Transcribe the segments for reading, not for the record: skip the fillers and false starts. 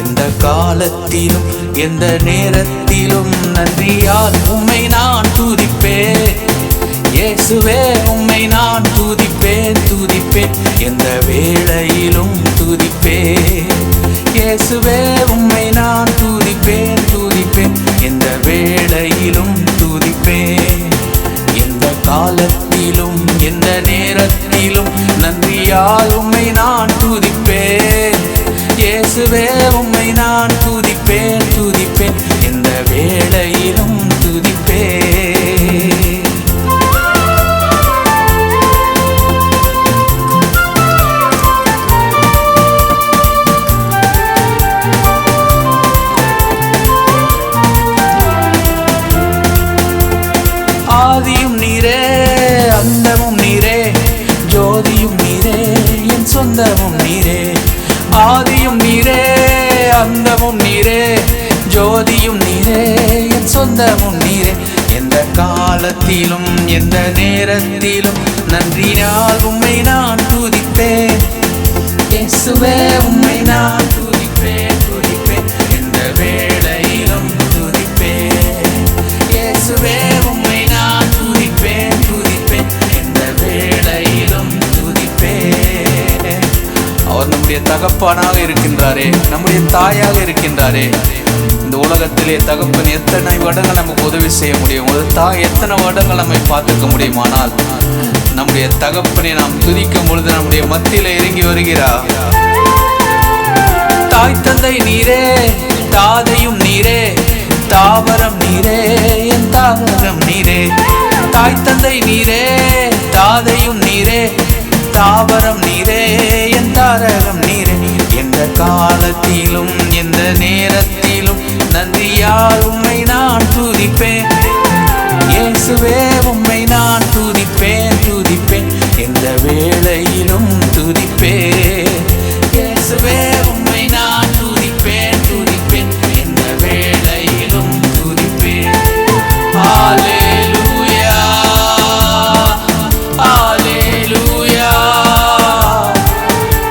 எந்த காலத்திலும் எந்த நேரத்திலும் நன்றியால் உம்மை நான் துதிப்பேன். இயேசுவே உம்மை நான் துதிப்பேன் துதிப்பேன், எந்த வேளையிலும் துதிப்பேன். இயேசுவே உம்மை நான் துதிப்பேன் துதிப்பேன், எந்த வேளையிலும் துதிப்பேன். எந்த காலத்திலும் எந்த நேரத்திலும் நன்றியால் உம்மை நான் துதிப்பேன். இயேசுவே உம்மை நான் துதிப்பேன் துதிப்பேன், எந்த வேளையிலும் துதிப்பேன். ஆதியும் நீரே அந்தமும் நீரே, ஜோதியும் நீரே என் சொந்தமும் நீரே. ஆதியும் நீரே அந்தமும் நீரே, ஜோதியும் நீரே என் சொந்தமும் நீரே. எந்த காலத்திலும் எந்த நேரத்திலும் நன்றியால் உம்மை நான் துதிப்பேன். இயேசுவே உம்மை நான் துதிப்பேன் துதிப்பேன், எந்த வேளையிலும் துதிப்பேன். இயேசுவே உம்மை நான் துதிப்பேன் துதிப்பேன், எந்த வேளையிலும் துதிப்பேன். அவர் நம்முடைய தகப்பனாக இருக்கின்றாரே, நம்முடைய தாயாக இருக்கின்றாரே. இந்த உலகத்திலே தகப்பன் எத்தனை வருடங்கள் நமக்கு உதவி செய்ய முடியும், ஒரு தாய் எத்தனை வருடங்கள் நம்மை பார்த்துக்க முடியுமானால், நம்முடைய தகப்பனை நாம் துதிக்கும் பொழுது நம்முடைய மத்தியில இறங்கி வருகிறார். தாய் தந்தை நீரே, தாதையும் நீரே, தாவரம் நீரே என் தாவரம் நீரே. தாய் தந்தை நீரே, தாதையும் நீரே, தாவரம் நீரே என் தாரகம் நீரே. எந்த காலத்திலும் எந்த நேரத்திலும் நன்றியால் உம்மை நான் துதிப்பேன். இயேசுவே உம்மை நான் துதிப்பேன் துதிப்பேன், எந்த வேளையிலும் துதிப்பேன். இயேசுவே உம்மை நான் துதிப்பேன் துதிப்பேன், எந்த வேளையிலும் துதிப்பேன். ஹல்லேலூயா ஹல்லேலூயா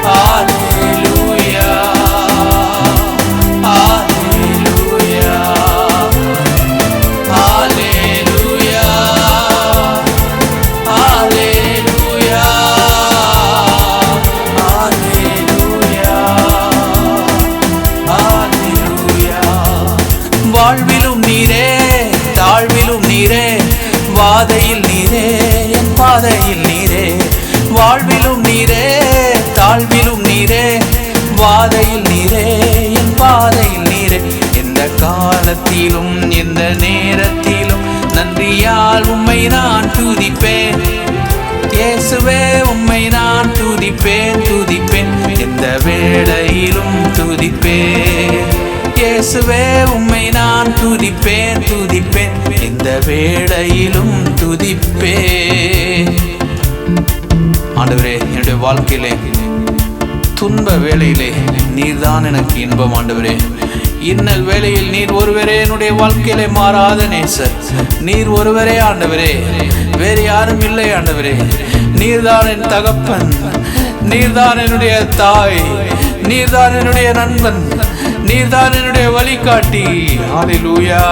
ஹல்லேலூயா ஹல்லேலூயா ஹல்லேலூயா ஹல்லேலூயா ஹல்லேலூயா ஹல்லேலூயா. வாழ்விலும் நீரே, தாழ்விலும் நீரே, வாதையில் நீரே என் பாதையில் நீரே. வாழ்விலும் நீரே, தாழ்விலும் நீரே, வாதையில் நீரே என் பாதையில் நீரே. எந்த காலத்திலும் எந்த நேரத்திலும் நன்றியால் உம்மை நான் துதிப்பேன். இயேசுவே உம்மை நான் துதிப்பேன் துதிப்பேன், எந்த வேளையிலும் துதிப்பேன். இயேசுவே உம்மை நான் துதிப்பேன் துதிப்பேன், எந்த வேளையிலும் துதிப்பேன். ஆண்டவரே, என்னுடைய வாழ்க்கையிலே துன்ப வேளையிலே நீர்தான் எனக்கு இன்பம். ஆண்டவரே, இன்னல் வேளையில் நீர் ஒருவரே என்னுடைய வாழ்க்கையிலே மாறாத நேசர். நீர் ஒருவரே ஆண்டவரே, வேறு யாரும் இல்லை ஆண்டவரே. நீர்தான் என் தகப்பன், நீர்தான் என்னுடைய தாய், நீர்தான் என்னுடைய நண்பன், நீர்தான் என்னுடைய வழிகாட்டி. ஹல்லேலூயா.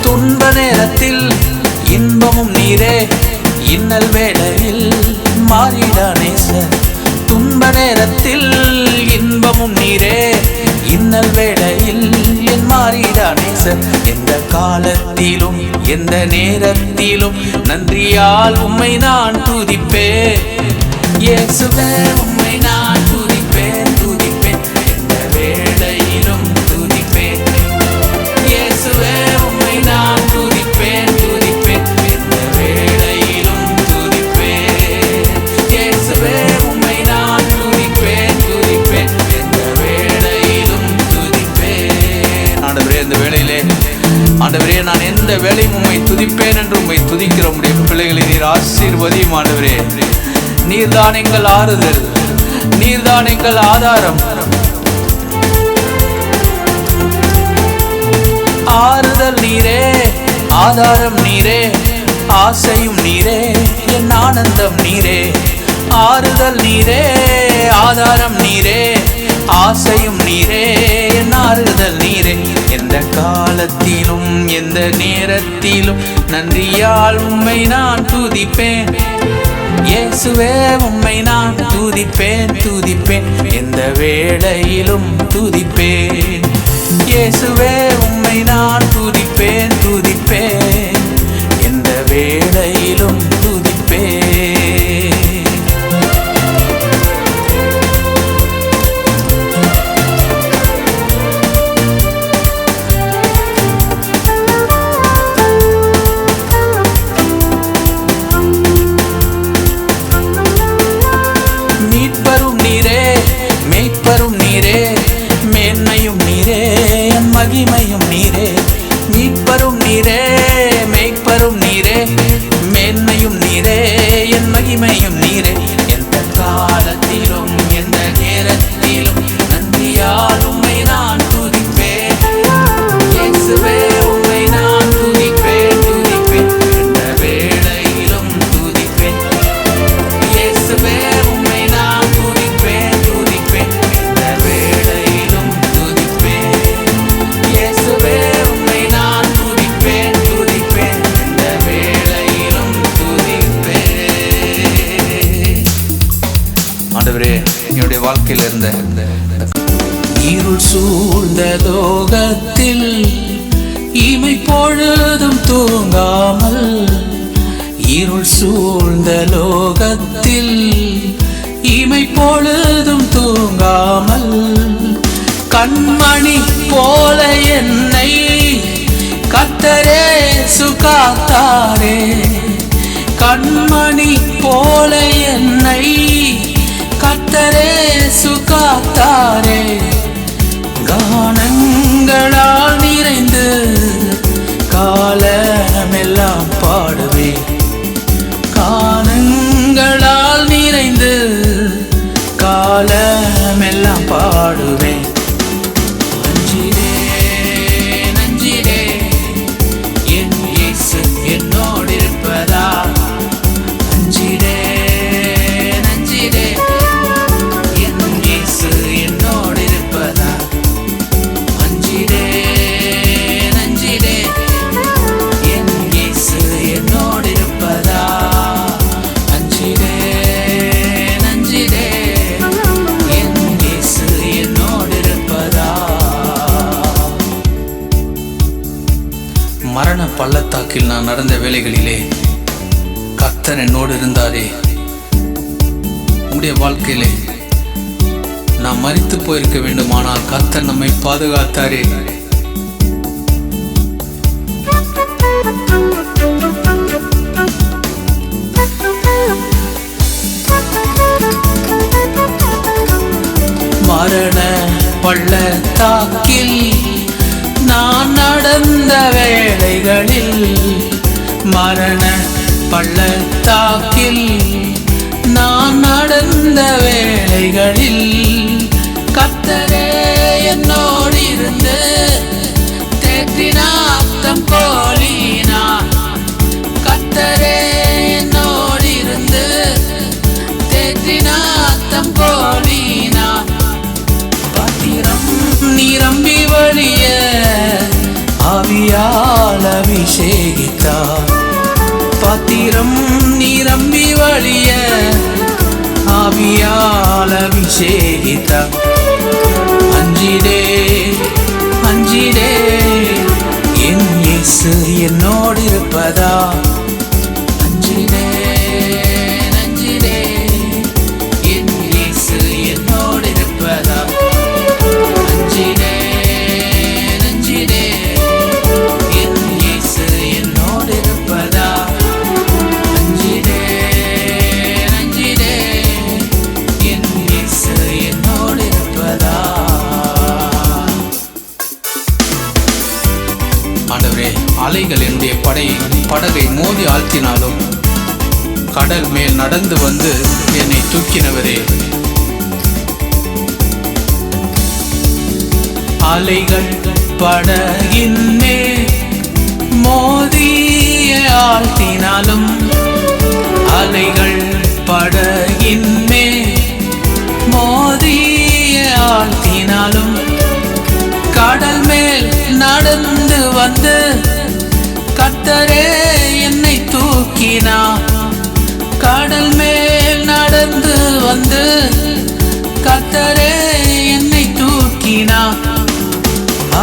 துன்ப நேரத்தில் இன்பமும் நீரே, இன்னல் வேளையில் மாறிட நேசர். துன்ப நேரத்தில் இன்பமும் நீரே, இன்னல் வேளையில் என் மாறிட நேசர். எந்த காலத்திலும் எந்த நேரத்திலும் நன்றியால் உம்மை நான் துதிப்பேன். இயேசுவே உம்மை நான் துதிப்பேன் துதிப்பேன், எந்த வேளையிலும் துதிப்பேன். இயேசுவே உம்மை நான் துதிப்பேன் துதிப்பேன், எந்த வேளையிலும் துதிப்பேன். இயேசுவே உம்மை நான் துதிப்பேன் துதிப்பேன், எந்த வேளையிலும் துதிப்பேன். ஆண்டவரே, இந்த வேளையிலே ஆண்டவரே, நான் எந்த வேளையும் உம்மை துதிப்பேன் என்று உம்மை துதிக்கிற உம்முடைய பிள்ளைகளை நீர் ஆசீர்வதியும். ஆண்டவரே, நீர்தான் எங்கள் ஆறுதல், நீர்தான் எங்கள் ஆதாரம். ஆறுதல் நீரே, ஆதாரம் நீரே, ஆசையும் நீரே, என் ஆனந்தம் நீரே. ஆறுதல் நீரே, ஆதாரம் நீரே, ஆசையும் நீரே, என் ஆறுதல் நீரே. எந்த காலத்திலும் எந்த நேரத்திலும் நன்றியால் உம்மை நான் துதிப்பேன். இயேசுவே உம்மை நான் துதிப்பேன் துதிப்பேன், எந்த வேளையிலும் துதிப்பேன். இயேசுவே உம்மை நான் துதிப்பேன் துதிப்பேன், எந்த வேளையிலும் துதிப்பேன். மீட்பரும் நீரே, மேய்ப்பரும் நீரே, மேன்மையும் நீரே, என் மகிமையும் நீரே. மீட்பரும் நீரே, மேய்ப்பரும் நீரே, மேன்மையும் நீரே, என் மகிமையும் நீரே. எந்த காலத்திலும் எந்த நேரத்திலும் நன்றியால் உம்மை நான் துதிப்பேன். இயேசுவே உம்மை நான் துதிப்பேன் துதிப்பேன், எந்த வேளையிலும் துதிப்பேன். இயேசுவே உம்மை நான் துதிப்பேன் துதிப்பேன், எந்த வேளையிலும் துதிப்பேன். இயேசுவே உம்மை நான் துதிப்பேன் துதிப்பேன், எந்த வேளையிலும் துதிப்பேன். ஆண்டவரே, என்னுடைய வாழ்க்கையில் இருந்த இருள் சூழ்ந்த லோகத்தில் இமை பொழுதும் தூங்காமல், இருள் சூழ்ந்த லோகத்தில் இமை பொழுதும் தூங்காமல், கண்மணி போல என்னை கர்த்தரே சுகாத்தாரே. கண்மணி போல என்னை கர்த்தரே சுகாத்தாரே. கானங்களால் நிறைந்து காலமெல்லாம் பாடுவேன். கானங்களால் நிறைந்து காலமெல்லாம் பாடுவேன். அஞ்சிடே நஞ்சிடே, என் இயேசு என்னோடு இருப்பதா. அஞ்சிடே நஞ்சிடே, என் இயேசு என்னோடு இருப்பதா. அஞ்சிடே நஞ்சிடே, என் இயேசு என்னோடு இருப்பதா. அஞ்சிடே நஞ்சிடே, என் இயேசு என்னோடு இருப்பதா. மரண பள்ளத்தாக்கில் நான் நடந்த வேளைகளிலே கர்த்தர் என்னோடு இருந்தாரே. உங்களுடைய வாழ்க்கையிலே நாம் மரித்து போயிருக்க வேண்டுமானால் கர்த்தர் நம்மை பாதுகாத்தாரே. மரண பள்ளத்தாக்கில் நான் நடந்த வேளைகளில், மரண பள்ளத்தாக்கில் நான் நடந்த வேளைகளில், கர்த்தரே என்னோடு இருந்து தேற்றினார் தம் கோலினார். கர்த்தரே என்னோடு இருந்து தேற்றினார் தம் கோலினார். பாத்திரம் நிரம்பி வழிய ஆவியால் அபிஷேகித்தார். பாத்திரம் நிரம்பி வழிய ஆவியால் அபிஷேகித்தார். அஞ்சிடே அஞ்சிடே, என் இயேசு என்னோடு இருப்பதா. அஞ்சிடே நஞ்சிடே, என் இயேசு என்னோடு இருப்பதா. அஞ்சிடே நஞ்சிடே, என் இயேசு என்னோடு இருப்பதா. அஞ்சிடே நஞ்சிடே, என் இயேசு என்னோடு இருப்பதா. ஆண்டவரே, அலைகள் என்னுடைய படகை மோதி ஆழ்த்தினாலும் கடல் மேல் நடந்து வந்து என்னை தூக்கினவரே. அலைகள் படகின் மேல் மோதிய ஆழ்த்தினாலும், அலைகள் படகின் இன்மேல் மோதிய ஆழ்த்தினாலும் கடல் மேல் நடந்து வந்து கர்த்தரே என்னை தூக்கினார். கடல் மேல் நடந்து வந்து கர்த்தரே என்னை தூக்கினார்.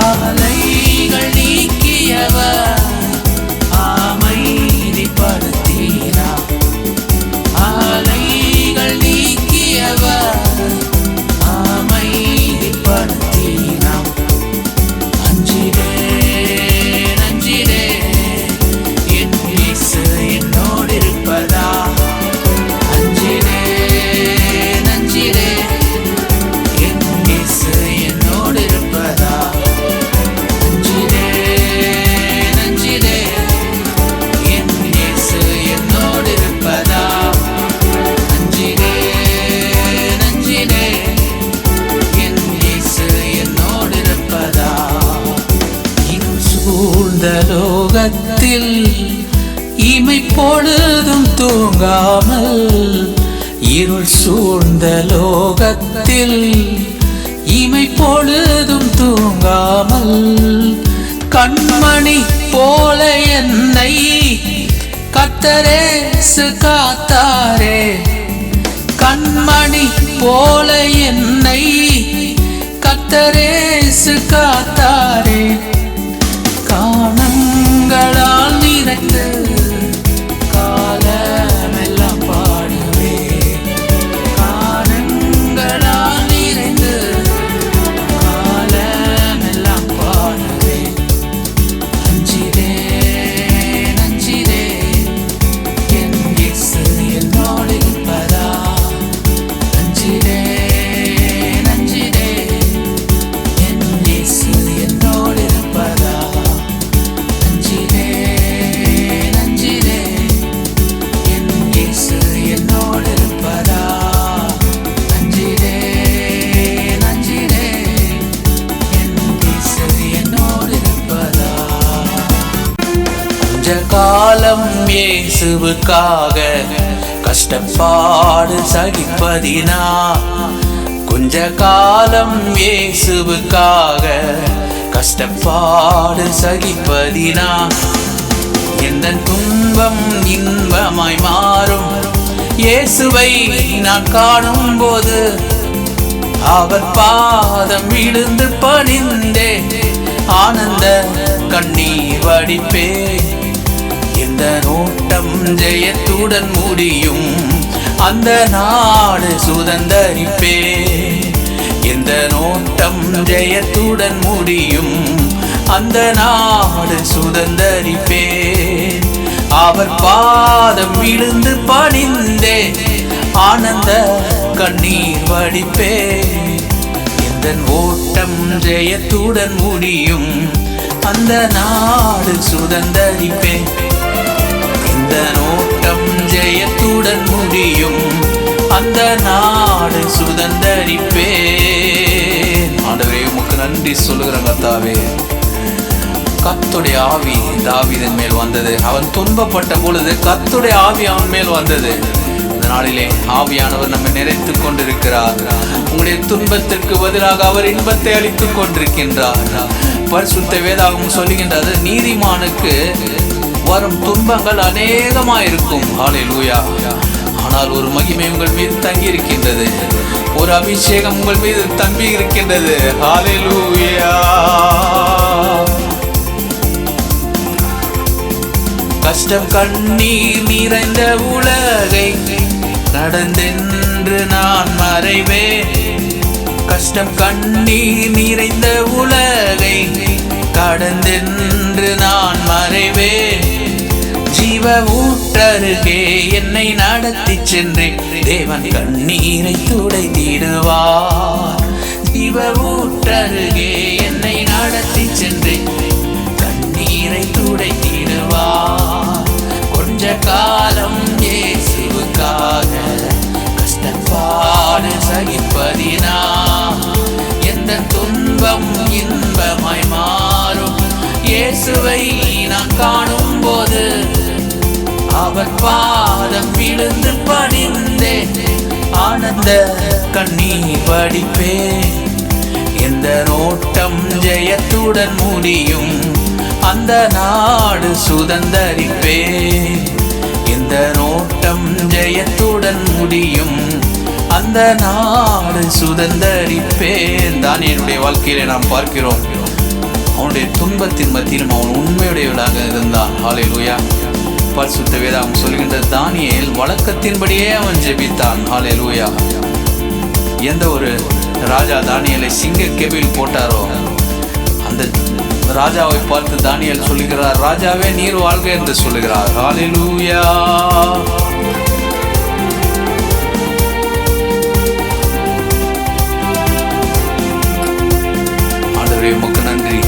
அலைகள் நீக்கியவர் அமைதிப்படுத்தினார். அலைகள் நீக்கியவர் அமைதிப்படுத்தினார். அஞ்சிடேன் அஞ்சிடேன் என் இயேசு என்னோடு இருப்பதா. அஞ்சிடேன் அஞ்சிடேன் என் இயேசு என்னோடு இருப்பதா. அஞ்சிடேன் அஞ்சிடேன் என் இயேசு என்னோடு இருப்பதா. அஞ்சிடேன் அஞ்சிடேன் என் இயேசு என்னோடு இருப்பதா. இருள் சூழ்ந்த லோகத்தில் இமை பொழுதும் தூங்காமல், இருள் சூழ்ந்த லோகத்தில் இமை பொழுதும் தூங்காமல், கண்மணி போல என்னை கர்த்தரேசு காத்தாரே. கண்மணி போல என்னை கர்த்தரேசு காத்தாரே. காணங்களால் நிறைந்து காலமெல்லாம் பாடுவே. காணங்களால் நிறைந்து காலமெல்லாம் பாடுவே. அஞ்சிடேன் அஞ்சிடேன் என் இயேசு என்னோடு இருப்பதா. அஞ்சிடேன் அஞ்சிடேன் என் இயேசு என்னோடு இருப்பதா. அஞ்சிடேன் அஞ்சிடேன் என் இயேசு என்னோடு இருப்பதா. அஞ்சிடேன் அஞ்சிடேன் என் இயேசு என்னோடு இருப்பதா. கொஞ்ச காலம் இயேசுவுக்காக கஷ்டப்பாடு சகிப்பதினா. கொஞ்ச காலம் இயேசுவுக்காக கஷ்டப்பாடு சகிப்பதினா. எந்த துன்பம் இன்பமாய் மாறும் இயேசுவை நான் காணும் போது. அவர் பாதம் விழுந்து பணிந்தே ஆனந்த கண்ணீர் வடிப்பே. இந்த நோட்டம் ஜெயத்துடன் முடியும் அந்த நாடு சுதந்தரிப்பே. இந்த நோட்டம் ஜெயத்துடன் முடியும் அந்த நாடு சுதந்தரிப்பே. அவர் பாதம் விழுந்து பணிந்தே ஆனந்த கண்ணீர் வடிப்பே. இந்த ஓட்டம் ஜெயத்துடன் முடியும் அந்த நாடு சுதந்தரிப்பே. இந்த நோட்டம் ஜெயத்துடன் முடியும் அந்த நாடு சுதந்தரிப்பே. ஆண்டவரே உமக்கு நன்றி சொல்லுகிறேன் கர்த்தாவே. கர்த்தருடைய ஆவி தாவீதின் மேல் வந்தது. அவன் துன்பப்பட்ட பொழுது கர்த்தருடைய ஆவி அவன் மேல் வந்தது. இந்த நாளிலே ஆவியானவர் நம்மை நிறைத்துக் கொண்டிருக்கிறார். உங்களுடைய துன்பத்திற்கு பதிலாக அவர் இன்பத்தை அளித்துக் கொண்டிருக்கின்றார். பரிசுத்த வேதாகமம் சொல்லுகின்றது, நீதிமானுக்கு வரும் துன்பங்கள் அநேகமாயிருக்கும். ஹல்லேலூயா. ஆனால் ஒரு மகிமை உங்கள் மீது தங்கி இருக்கின்றது. ஒரு அபிஷேகம் உங்கள் மீது தம்பி இருக்கின்றது. ஹல்லேலூயா. கஷ்டம் கண்ணீர் நிறைந்த உலகை கடந்தென்று நான் மறைவேன். கஷ்டம் கண்ணீர் நிறைந்த உலகை கடந்தென்று நான் மறைவேன். ஜீவ ஊற்றருகே என்னை நடத்தி சென்றேன். தேவன் கண்ணீரை துடைத்திடுவார். ஜீவ ஊற்றருகே என்னை நடத்தி சென்றேன். கண்ணீரை துடைத்திடுவார். கொஞ்ச காலம் இயேசுவுக்காக கஷ்டப்பாடு சகிப்பதினா. எந்த துன்பம் இன்பமாய் மாறும் இயேசுவை நான் காணும் போது. அவர் பாதம் விழுந்து பணிந்தேன் ஆனந்த கண்ணீர் வடிப்பேன். எந்த நோட்டம் ஜெயத்துடன் முடியும், அந்த நாடு சுதந்தரிப்பேன். எந்த நோட்டம் ஜெயத்துடன் முடியும், அந்த நாடு சுதந்தரிப்பேன். தானியேலுடைய வாழ்க்கையிலே நாம் பார்க்கிறோம், அவனுடைய துன்பத்தின் மத்தியிலும் அவன் உண்மையுடையவளாக இருந்தான். ஹல்லேலூயா. பரிசுத்த வேதம் சொல்கின்ற தானியேல் வழக்கத்தின்படியே அவன் ஜெபித்தான். ஹல்லேலூயா. எந்த ஒரு ராஜா தானியேலை சிங்க கெபியில் போட்டாரோ, அந்த ராஜாவை பார்த்து தானியேல் சொல்லுகிறார், ராஜாவே நீர் வாழ்க என்று சொல்லுகிறார். ஹல்லேலூயா. ஆண்டவரே உமக்கு நன்றி.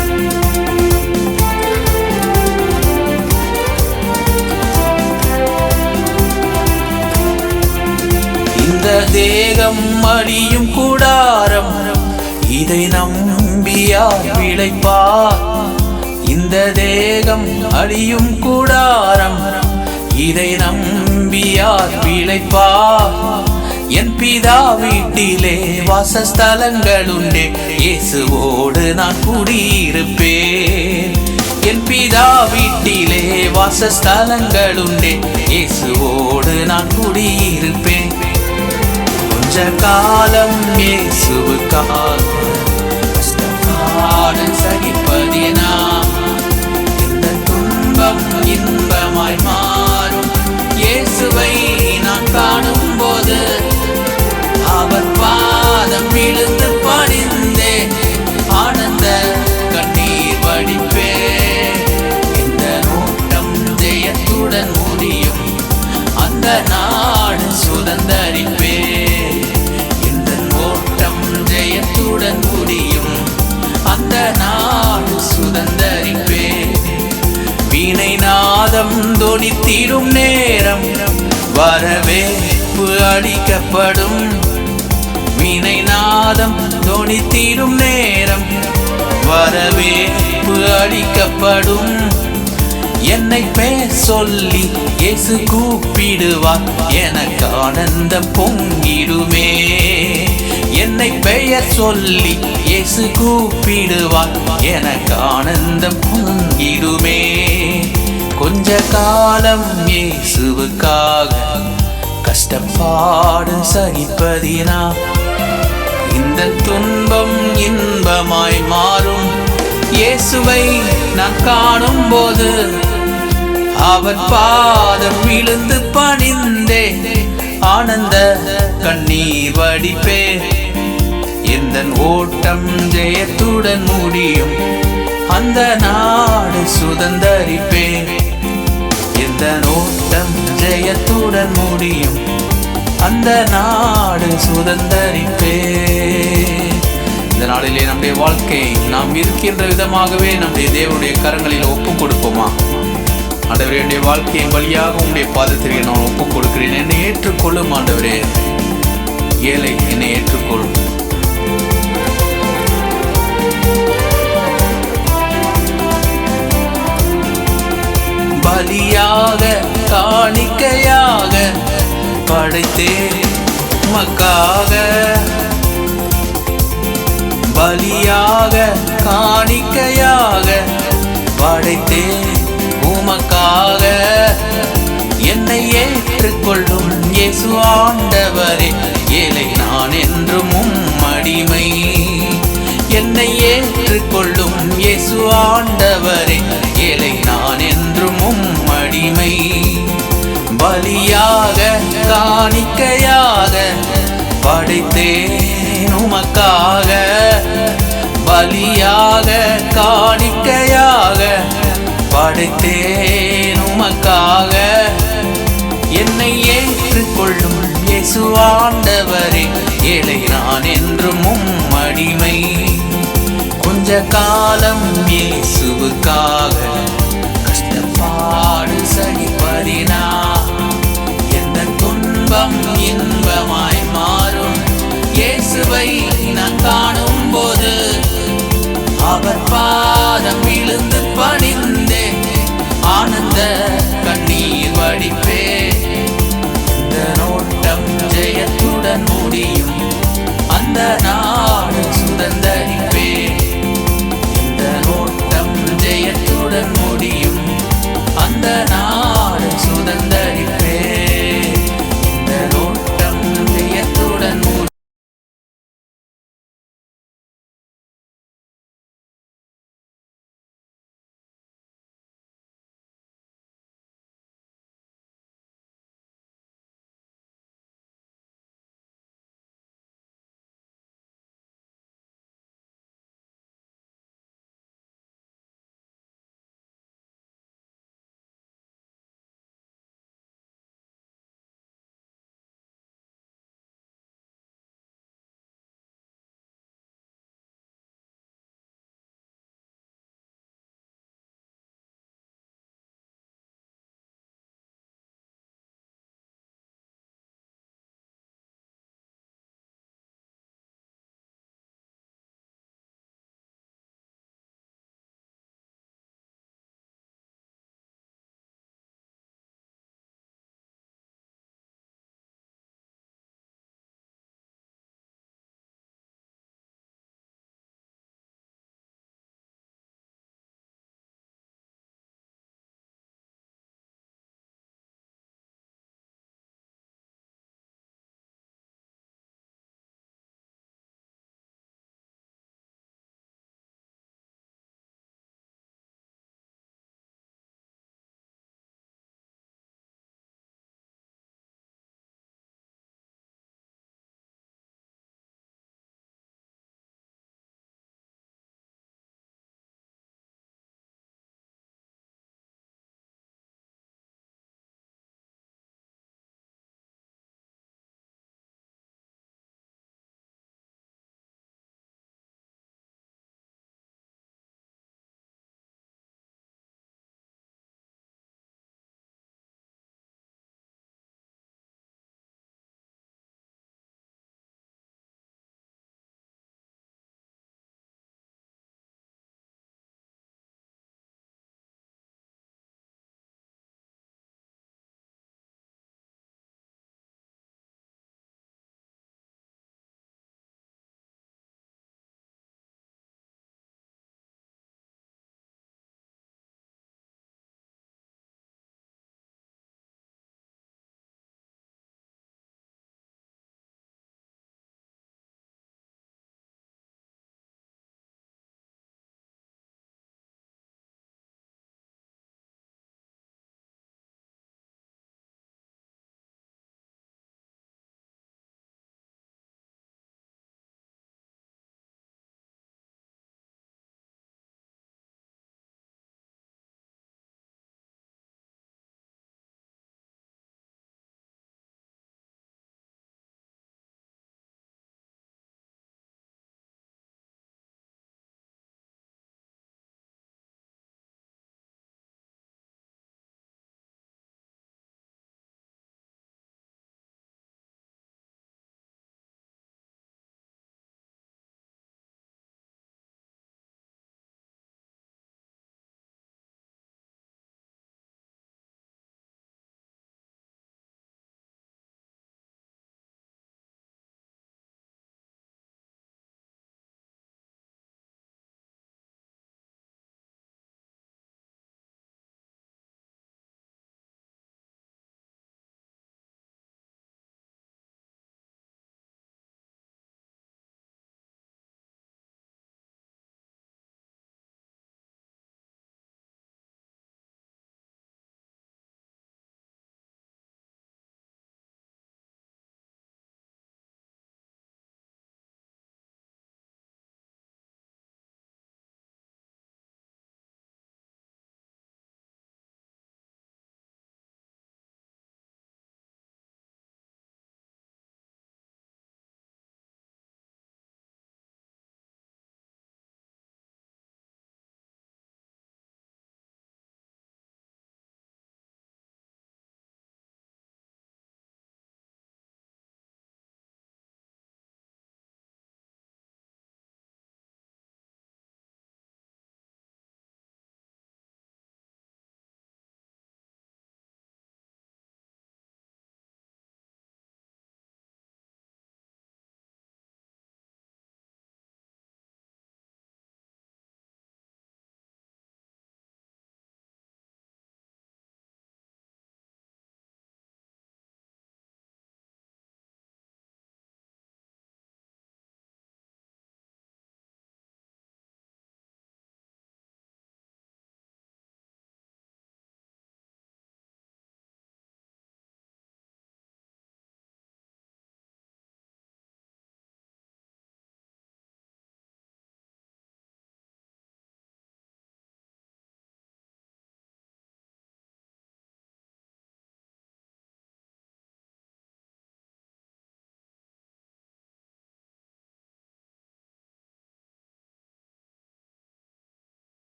இந்த தேகம் அழியும் கூடாரம், இதை நம்பியார் பிழைப்பார். இந்த தேகம் அழியும் கூடாரம், இதை நம்பியார் பிழைப்பார். என் பிதா வீட்டிலே வாசஸ்தலங்கள் உண்டே, இயேசுவோடு நான் குடியிருப்பேன். என் பிதா வீட்டிலே வாசஸ்தலங்கள் உண்டே, இயேசுவோடு நான் குடியிருப்பேன். கொஞ்ச காலம் இயேசுவுக்காக சகிப்பதினா, இந்த துன்பம் இன்பமாய் மாறும். இயேசுவை நான் காணும் போது அவர் பாதம் விழுந்து பணிந்தே, ஆனந்த கண்ணீர் வடிப்பேன். இந்த நோட்டம் ஜெயத்துடன் முடியும், அந்த நாடு சுதந்தரிப்பேன். இந்த நோட்டம் ஜெயத்துடன் முடியும், அந்த நாடு சுதந்தரிப்பேன். வீணை நாதம் தொனித்திடும் நேரம், வரவேற்பு அளிக்கப்படும். வீணை நாதம் தொனித்திடும் நேரம், வரவேற்பு அளிக்கப்படும். என்னை பேர் சொல்லி இயேசு கூப்பிடுவார், எனக்கு ஆனந்தம் பொங்கிடுமே. என்னை பெயர் சொல்லி இயேசு கூப்பிடுவார், எனக்கு ஆனந்தம் பொங்கிடுமே. கொஞ்ச காலம் இயேசுவுக்காக கஷ்டப்பாடு சகிப்பதினா, இந்த துன்பம் இன்பமாய் மாறும். இயேசுவை நான் காணும் போது அவர் பாதம் விழுந்து பணிந்தே, ஆனந்த கண்ணீர் வடிப்பே. எந்த ஓட்டம் ஜெயத்துடன் முடியும், அந்த நாடு சுதந்தரிப்பே. எந்த ஓட்டம் ஜெயத்துடன் முடியும், அந்த நாடு சுதந்தரிப்பே. இந்த நாளிலே நம்முடைய வாழ்க்கையை நாம் இருக்கின்ற விதமாகவே நம்முடைய தேவனுடைய கரங்களில் ஒப்புக் கொடுப்போமா? ஆண்டவரே, என்னுடைய வாழ்க்கையின் வழியாக உங்களுடைய பாதத்திற்கு நான் ஒப்புக் கொடுக்கிறேன். என்னை ஏற்றுக்கொள்ளும் ஆண்டவரே. ஏழை என்னை ஏற்றுக்கொள்ளும். பலியாக காணிக்கையாக படைத்தேன் உமக்காக. பலியாக காணிக்கையாக படைத்தேன் உமக்காக. என்னை ஏற்றுக்கொள்ளும் இயேசு ஆண்டவரே, ஏழை நான் என்றும் உம்மடிமை. என்னை ஏற்றுக்கொள்ளும் இயேசு ஆண்டவரே, ஏழை நான் என்றும் உம்மடிமை. பலியாக காணிக்கையாக படைத்தேன் உமக்காக. பலியாக காணிக்கையாக படைத்தேன் உமக்காக. என்னை ஏற்றுக்கொள்ளும் இயேசு ஆண்டவரே, ஏழை நான் என்றும் உம்மடிமை. கொஞ்ச காலம் இயேசுவுக்காக கஷ்டப்பாடு சகிப்பதினா, எந்த துன்பம் இன்பமாய் மாறும். இயேசுவை நான் காணும் போது அவர் பாதம் விழுந்து பணிந்தே, ஆனந்த கண்ணீர் வடிப்பே. இந்த நோட்டம் ஜெயத்துடன்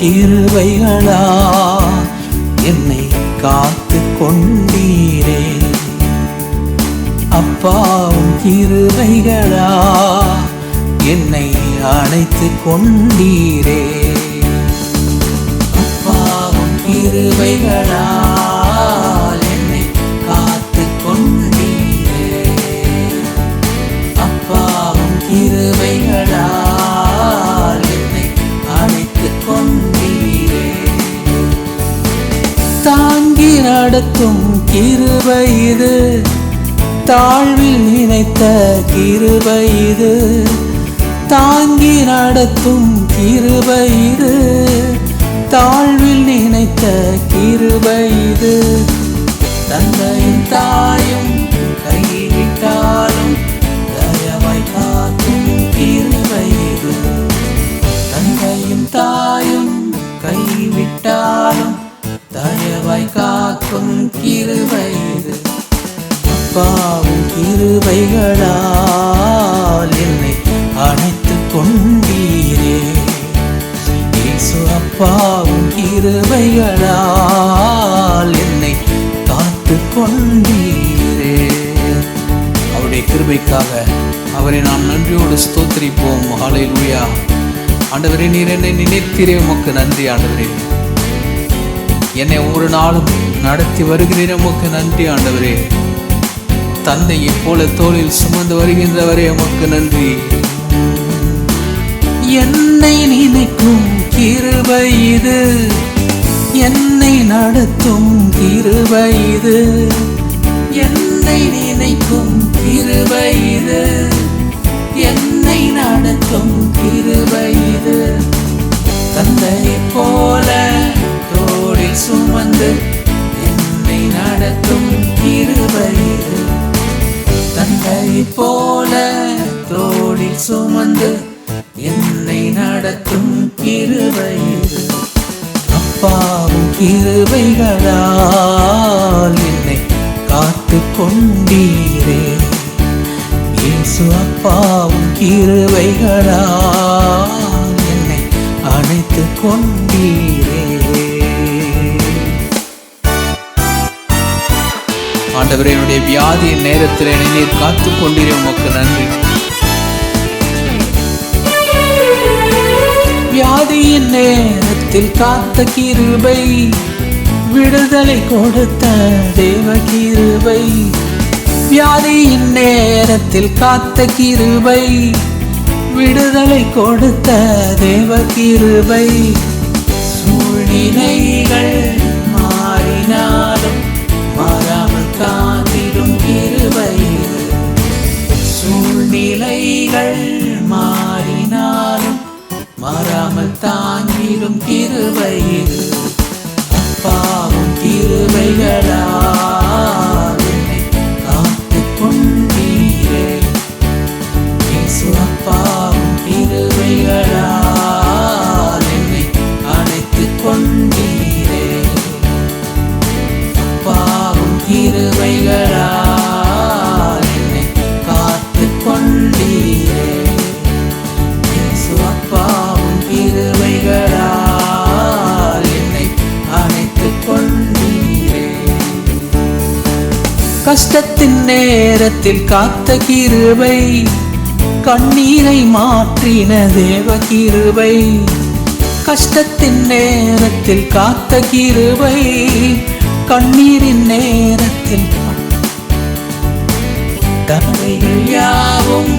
கிருபைகளா என்னை காத்து கொண்டீரே. அப்பாவும் கிருபைகளா என்னை அணைத்து கொண்டீரே. அப்பாவும் கிருபைகளா என்னை காத்து கொண்டீரே. அப்பாவும் கிருபைகளா என்னை அணைத்து கொண்டீரே. தாங்கி நடத்தும் கிருபை இது, தாழ்வில் நினைத்த கிருபை இது. தாங்கி நடத்தும் கிருபை இது, தாழ்வில் நினைத்த கிருபை இது. தந்தையும் தாயும் கைவிட்டாலும் தயவாய் காக்கும் கிருபை இது. தந்தையும் தாயும் கைவிட்டாலும் தயவாய் காக்கும் கிருபை இது. அப்பாவும் கிருபைகளால் என்னை அணைத்து கொண்டீரே. இயேசு அப்பாவும் கிருபைகளால் என்னை காத்து கொண்டீரே. அவருடைய கிருபைக்காக அவரை நாம் நன்றியோடு ஸ்தோத்திரிப்போம். ஹல்லேலூயா. ஆண்டவரே, நீர் என்னை நினைத்தீரே, உமக்கு நன்றி. ஆண்டவரே, என்னை ஒரு நாளும் நடத்தி வருகிறீர், உமக்கு நன்றி. ஆண்டவரே, தந்தையை போல தோளில் சுமந்து வருகின்றவரே, உமக்கு நன்றி. என்னை நினைக்கும் கிருபை இது, என்னை நடத்தும் கிருபை இது. என்னை நினைக்கும் கிருபை இது, என்னை நடத்தும் கிருபை இது. தந்தையை போல தோளில் சுமந்து என்னை நடத்தும் கிருபை இது. தந்தையை போல தோளில் சுமந்து என்னை நடத்தும் கிருபை இது. அப்பாவும் கிருபைகளால் என்னை காத்து கொண்டீரே. இயேசு அப்பாவும் கிருபைகளால் என்னை அணைத்து கொண்டீரே. ஆண்டவரே, என்னுடைய வியாதியின் நேரத்தில் என்னை நீர் காத்து கொண்டீரே, உமக்கு நன்றி. வியாதியின் நேரத்தில் காத்த கிருபை, விடுதலை கொடுத்த தேவ கிருபை. வியாதியின் நேரத்தில் காத்த கிருபை, விடுதலை கொடுத்த தேவ கிருபை. சூழ்நிலைகள் மாறினாலும் மாறாமல் காத்திடும் கிருபை. சூழ்நிலைகள் மாறினாலும் மாறாமல் தாங்கிடும் கிருபை. அப்பாவும் கிருபைகளால் என்னை காத்து கொண்டீரே. இயேசு அப்பாவும் கிருபைகளால் என்னை அணைத்து கொண்டீரே. அப்பாவும் கிருபைகளால் என்னை காத்து கொண்டீரே. இயேசு அப்பாவும் கிருபைகளால் என்னை அணைத்து கொண்டீரே. கஷ்டத்தின் நேரத்தில் காத்த கிருபை, கண்ணீரை மாற்றின தேவ கிருபை. கஷ்டத்தின் நேரத்தில் காத்த கிருபை, கண்ணீரின் நேரத்தில் தடைகள் யாவும்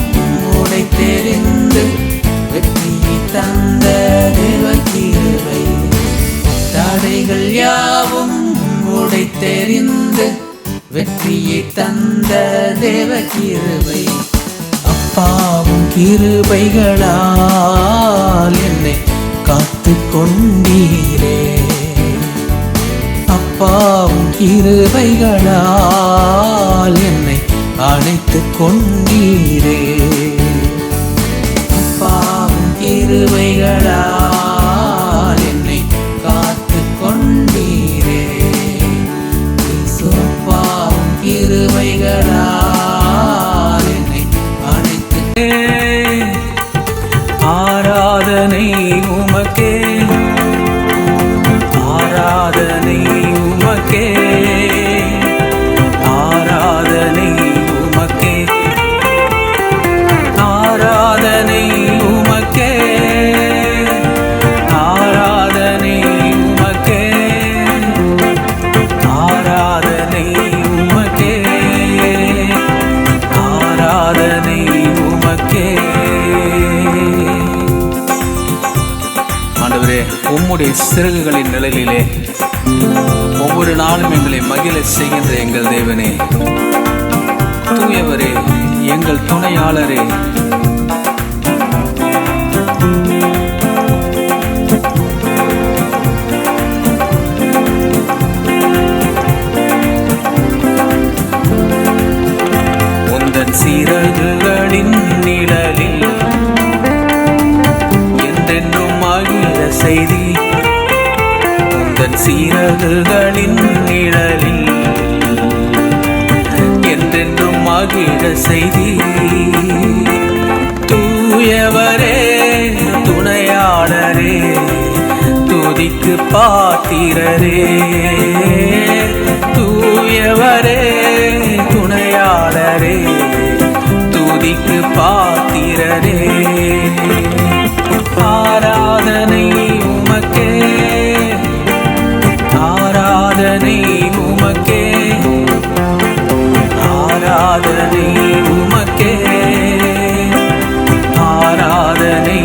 உடைத்தெறிந்து வெற்றியை தந்த தேவ கிருபை. தடைகள் யாவும் உடைத்தெறிந்து வெற்றியை தந்த தேவ கிருபை. அப்பாவும் கிருபைகளால் என்னை காத்து கொண்டீரே. அப்பாவும் கிருபைகளால் என்னை அணைத்து கொண்டீரே. அப்பாவும் கிருபைகளால் என்னை காத்து கொண்டீரே. அப்பாவும் கிருபைகளால் என்னை அணைத்து. ஆராதனை உமக்கே, உம்முடைய சிறகுகளின் நிழலிலே ஒவ்வொரு நாளும் எங்களை மகிழ செய்கின்ற எங்கள் தேவனே, தூயவரே, எங்கள் துணையாளரே, உந்தன் சிறகுகளின் நிழலில் என்றென்றும் மகிழ செய்தி, உந்தன் சிறகுகளின் நிழலில் என்றென்றும் மகிழ செய்தி. தூயவரே, துணையாளரே, துதிக்கு பாத்திரரே, தூயவரே, துணையாளரே, துதிக்கு பாத்திரரே. ஆராதனை உமக்கே, ஆராதனை உமக்கே, ஆராதனை உமக்கே, ஆராதனை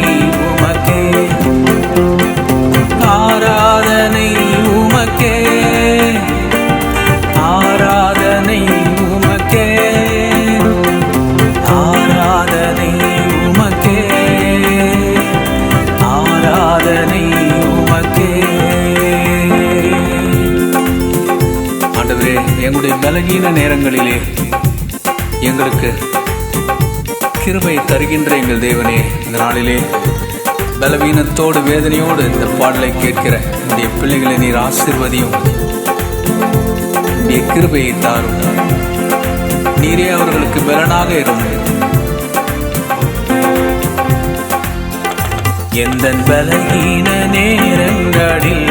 உமக்கே, ஆராதனை உமக்கே, ஆராதனை உமக்கே, ஆராதனை உமக்கே, ஆராதனை உமக்கே. ஆண்டவரே, எங்களுடைய பலகீன நேரங்களிலே எங்களுக்கு கிருபை தருகின்ற எங்கள் தேவனே, இந்த நாளிலே பலவீனத்தோடு வேதனையோடு இந்த பாடலை கேட்கிற என்னுடைய பிள்ளைகளை நீர் ஆசீர்வதியும், உடைய கிருபையை தாரும், நீரே அவர்களுக்கு பலனாக இரும். எந்த பலகீன நேரங்களில்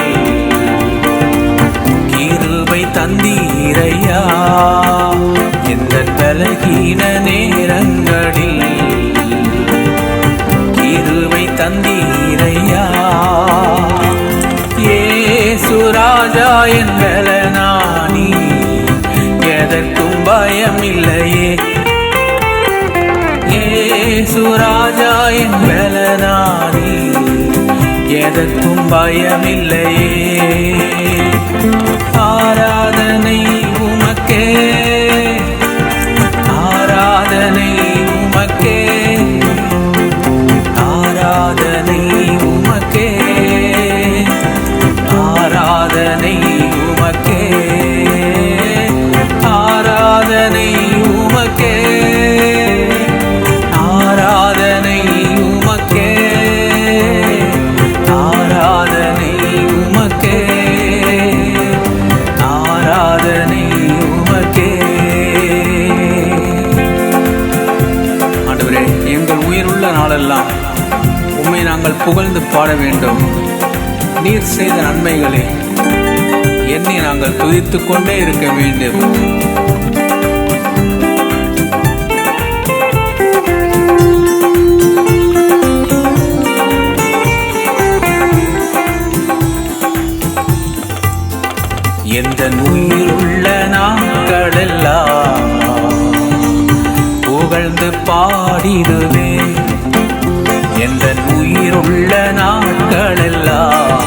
கிருபை தந்தீரையா, எந்த பலகீன நேரங்களில் கிருபை தந்தீரையா. இயேசு ராஜா என் பலனானி, எதற்கும் பயமில்லையே. இயேசு ராஜா என் பலனானி, எதற்கும் பயமில்லையே. ஆராதனை உமக்கே, ஆராதனை உமக்கே, ஆராதனை உமக்கே, ஆராதனை உமக்கே, ஆராதனை உமக்கே, ஆராதனை உமக்கே, ஆராதனை உமக்கே, ஆராதனை உமக்கே. ஆண்டவரே, எங்கள் உயிருள்ள நாளெல்லாம் உம்மை நாங்கள் புகழ்ந்து பாட வேண்டும். நீர் செய்த நன்மைகளை எண்ணி நாங்கள் துதித்துக் கொண்டே இருக்க வேண்டும். எந்த உயிருள்ள நாட்களெல்லாம் புகழ்ந்து பாடிடுவே, எந்த உயிருள்ள நாட்களெல்லாம்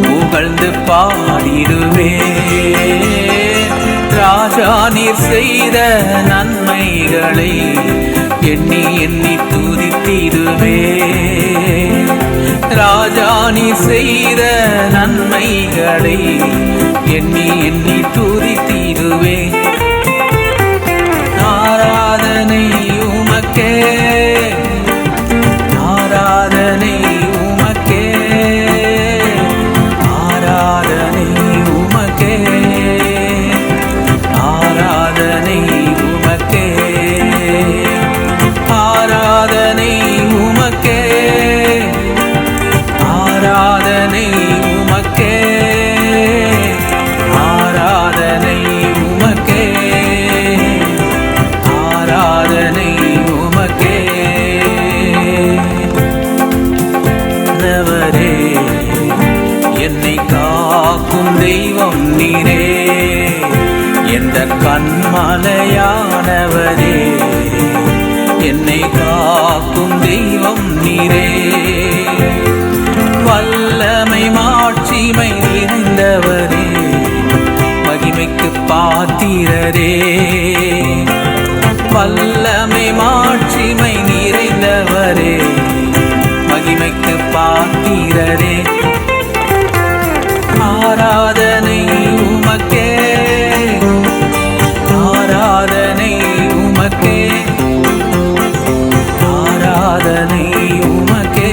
புகழ்ந்து பாடிடுவே. ராஜா நீர் செய்த நன்மைகளை எண்ணி எண்ணி துதித்திடுவே, ராஜா நீர் செய்த நன்மைகளை எண்ணி எண்ணி துதித்திடுவே. ஆராதனை உமக்கே, ஆராதனை உமக்கே, ஆராதனை உமக்கே, ஆராதனை உமக்கே, ஆராதனை உமக்கே, ஆராதனை உமக்கே, ஆராதனை உமக்கே, ஆராதனை உமக்கே. ஆண்டவரே, என்னை காக்கும் தெய்வம் நீரே, எந்த கண்மலையானவரே, என்னை காக்கும் தெய்வம் நீரே. வல்ல மாட்சிமை நிறைந்தவரே, மகிமைக்கு பாத்திரரே. வல்லமை மாட்சிமை நிறைந்தவரே, மகிமைக்கு பாத்திரரே. ஆராதனை உமக்கே, ஆராதனை உமக்கே, ஆராதனை உமக்கே,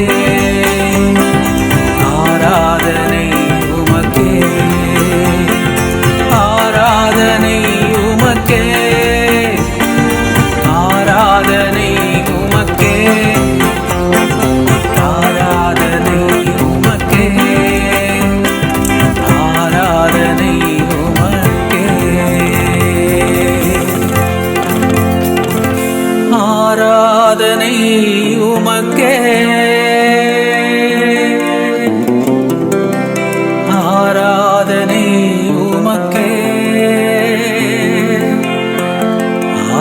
ஆராதனை உமக்கே, ஆராதனை உமக்கே, ஆராதனை உமக்கே, ஆராதனை உமக்கே, ஆராதனை உமக்கே, ஆராதனை உமக்கே, ஆராதனை உமக்கே,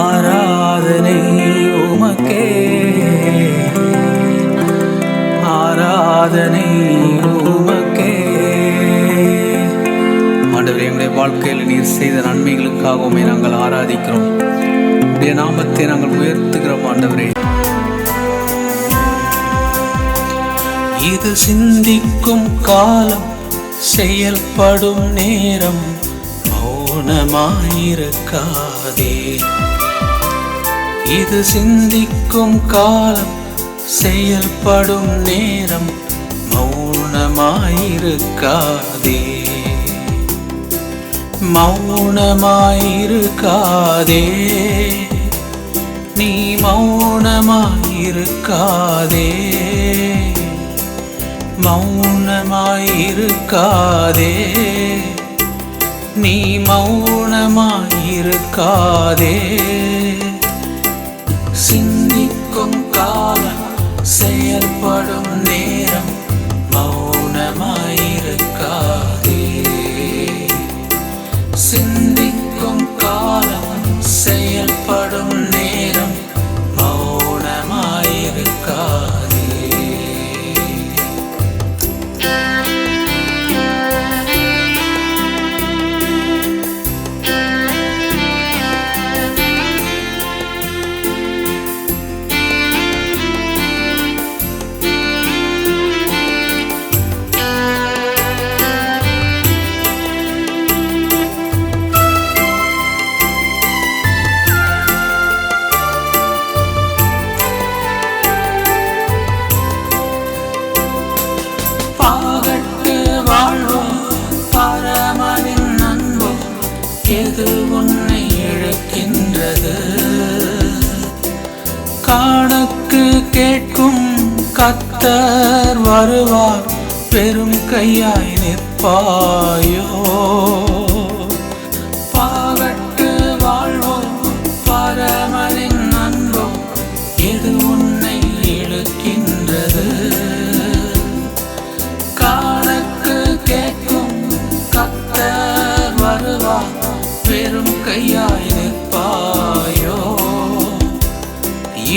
ஆராதனை உமக்கே, ஆராதனை உமக்கே. ஆண்டவரே, எங்களுடைய வாழ்க்கையில் நீர் செய்த நன்மைகளுக்காகவுமே நாங்கள் ஆராதிக்கிறோம். உடைய நாமத்தை நாங்கள் உயர்த்துகிறோம் ஆண்டவரே. இது சிந்திக்கும் காலம், செயல்படும் நேரம், மௌனமாயிருக்காதே. இது சிந்திக்கும் காலம், செயல்படும் நேரம், மௌனமாயிருக்காதே. மௌனமாயிருக்காதே, நீ மௌனமாயிருக்காதே, மௌனமாயிருக்காதே, நீ மௌனமாயிருக்காதே. சிந்திக்கும் காலம், செயல்படும் நேரம், மௌனமாயிருக்காதே. சிந்திக்கும் காலம், செயல்படும் நேரம், மௌனமாயிருக்காதே. எது உன்னை இழக்கின்றது? கணக்கு கேட்கும் கர்த்தர் வருவார், பெரும் கையாய் நிற்பாயோ? பாகட்டு வாழ்வோம் பரமனின் அன்போ, எது உன்னை இழுக்கின்றது? கணக்கு கேட்கும் கர்த்தர் வருவார், பெரும் கையாய் நிற்பாயோ?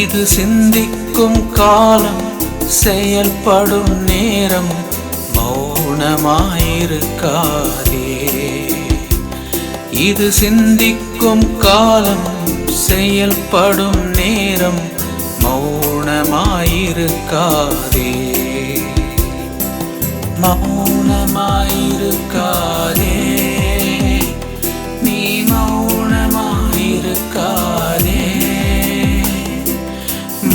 இது சிந்திக்கும் காலம், செயல்படும் நேரம், மௌனமாயிருக்காதே. இது சிந்திக்கும் காலம், செயல்படும் நேரம், மௌனமாயிருக்காதே. மௌனமாயிருக்காதே, நீ மௌனமாயிருக்காதே,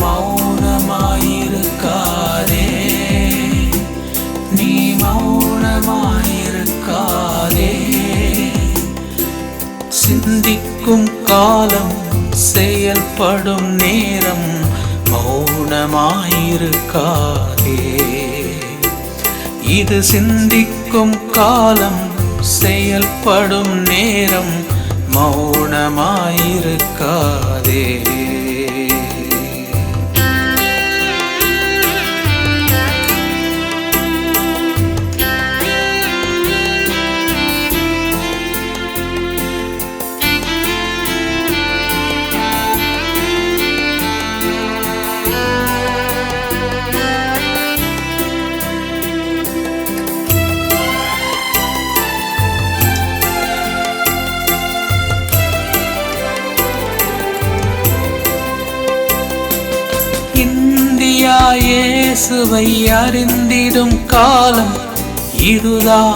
மௌனமாயிருக்காதே, நீ மௌனமாயிருக்காதே. சிந்திக்கும் காலம், செயல்படும் நேரம், மௌனமாயிருக்காதே. இது சிந்திக்கும் காலம், செயல்படும் நேரம், மௌனமாயிருக்காதே. இயேசுவை அறிந்திடும் காலம் இதுதானே.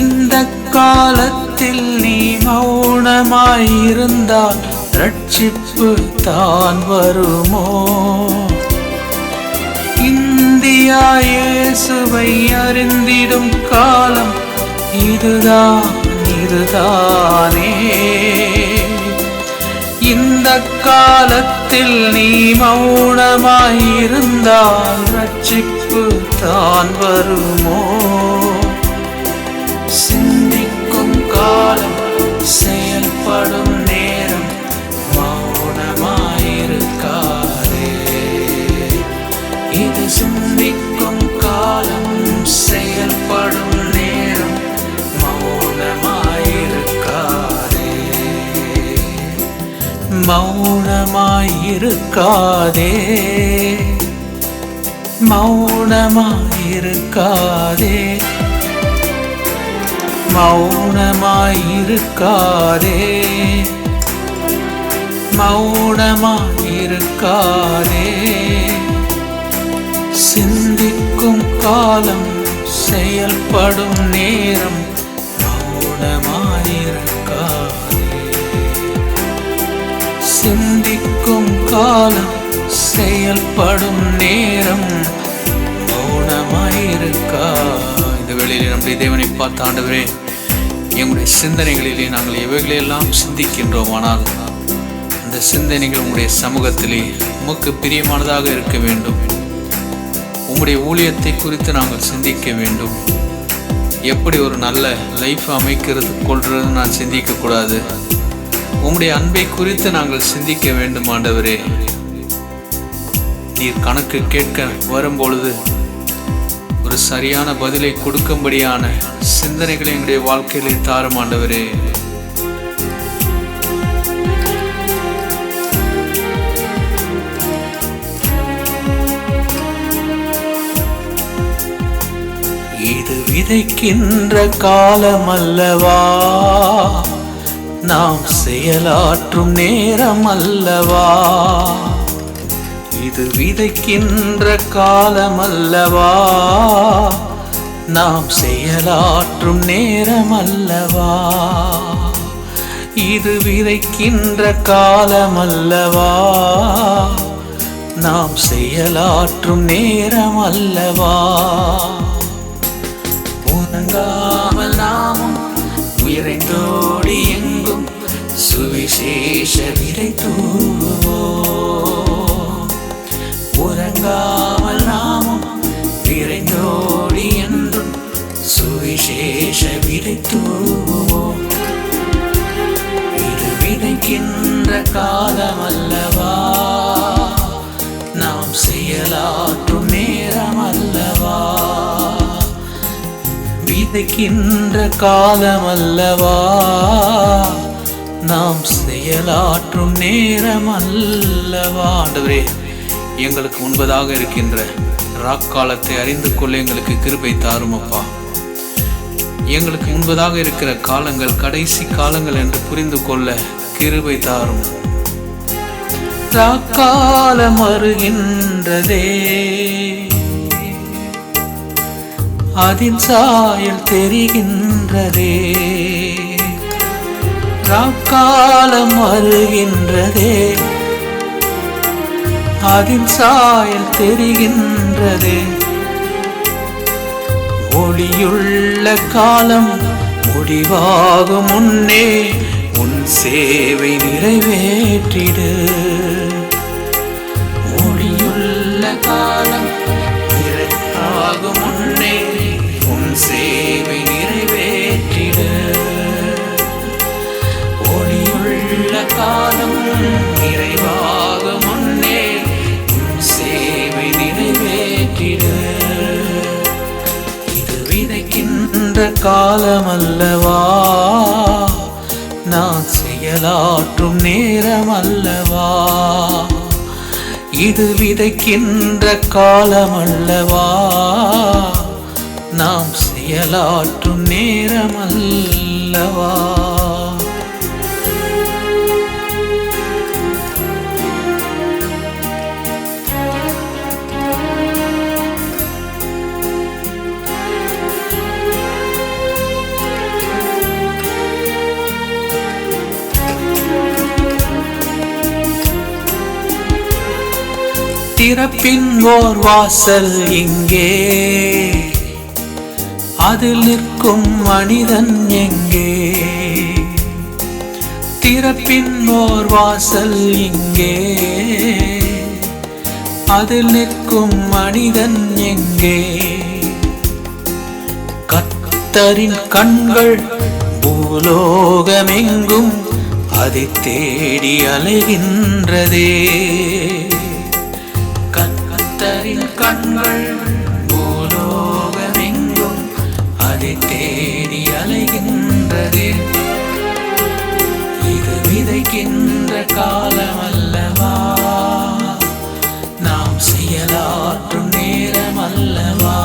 இந்த காலத்தில் நீ மௌனமாயிருந்தால் ரட்சிப்பு தான் வருமோ? இந்தியா இயேசுவை அறிந்திடும் காலம் இதுதானே. இந்த காலத்தில் நீ மௌனமாயிருந்தால் ரட்சிப்பு தான் வருமோ? சிந்திக்கும் காலம், செயல்படும் நேரம், மௌனமாயிருக்காதே. இது சிந்திக்கும் காலம், செயல்படும் நேரம், மௌனமாயிருக்காதே. மௌனமாயிருக்காதே, மௌனமாயிருக்காதே, மௌனமாயிருக்காதே, மௌனமாயிருக்காதே. சிந்திக்கும் காலம், செயல்படும் நேரம், மௌனமாயிருக்காதே. சிந்திக்கும் காலம், செயல்படும் நேரம், மௌனமாயிருக்கா. இந்த வேளையிலே நம்முடைய தேவனை பார்த்த ஆண்டவரே, எங்களுடைய சிந்தனைகளிலே நாங்கள் எவைகளெல்லாம் சிந்திக்கின்றோம், ஆனால் அந்த சிந்தனைகள் உங்களுடைய சமூகத்திலே உமக்கு பிரியமானதாக இருக்க வேண்டும். உங்களுடைய ஊழியத்தை குறித்து நாங்கள் சிந்திக்க வேண்டும். எப்படி ஒரு நல்ல லைஃப் அமைக்கிறது கொள்றது நான் சிந்திக்கக்கூடாது. உங்களுடைய அன்பை குறித்து நாங்கள் சிந்திக்க வேண்டும் ஆண்டவரே. நீர் கணக்கு கேட்க வரும்பொழுது ஒரு சரியான பதிலை கொடுக்கும்படியான சிந்தனைகளை எங்களுடைய வாழ்க்கையிலே தாரும் ஆண்டவரே. இது விதைக்கின்ற காலம் அல்லவா, நாம் செயலாற்றும் நேரம் அல்லவா. இது விதைக்கின்ற காலம் அல்லவா, நாம் செயலாற்றும் நேரம் அல்லவா. இது விதைக்கின்ற காலம் அல்லவா, நாம் செயலாற்றும் நேரம் அல்லவா. உறங்காமல் நாமும் விரைந்தோடி எங்கும் சுவிசேஷ விதை தூவோம். உறங்காமல் நாமும் விரைந்தோடி என்றும் சுவிசேஷ விதை தூவோம். இது விதைக்கின்ற காலம் அல்லவா, நாம் செயலாற்றும் நேரம் அல்லவா. விதைக்கின்ற காலம் அல்லவா, நாம் செயலாற்றும் நேரம் அல்லவா. ஆண்டவரே, எங்களுக்கு முன்பதாக இருக்கின்ற ராக்காலத்தை அறிந்து கொள்ள எங்களுக்கு கிருபை தாரும் அப்பா. எங்களுக்கு முன்பதாக இருக்கிற காலங்கள் கடைசி காலங்கள் என்று புரிந்து கொள்ள கிருபை தாரும். ராக்காலம் வருகின்றதே, அதின் சாயல் தெரிகின்றதே. ராக்காலம் வருகின்றதே, அதின் சாயல் தெரிகின்றதே. ஒளியுள்ள காலம் முடிவாகும் முன்னே உன் சேவை நிறைவேற்றிடு. ஒளியுள்ள காலம் நிறைவாகும் முன்னே உன் சேவை நிறைவேற்றிடு. ஒளியுள்ள காலம் நிறைவாகும் முன்னே உன் சேவை நிறைவேற்றிடு. இது விதைக்கின்ற காலம் அல்லவா, நான் செயலாற்றும் நேரம் அல்லவா. இது விதைக்கின்ற காலம் அல்லவா, நாம் செயலாற்றும் நேரம் அல்லவா. திறப்பின் ஓர் வாசல் இங்கே, அதில் நிற்கும் மனிதன் எங்கே? திறப்பின் ஓர் வாசல் இங்கே, அதில் நிற்கும் மனிதன் எங்கே? கர்த்தரின் கண்கள் பூலோகமெங்கும் அதை தேடி அலைகின்றதே. கர்த்தரின் கண்கள் பூலோகமெங்கும் அதை தேடி அலைகின்றதே. இது விதைக்கின்ற காலம் அல்லவா, நாம் செயலாற்றும் நேரம் அல்லவா?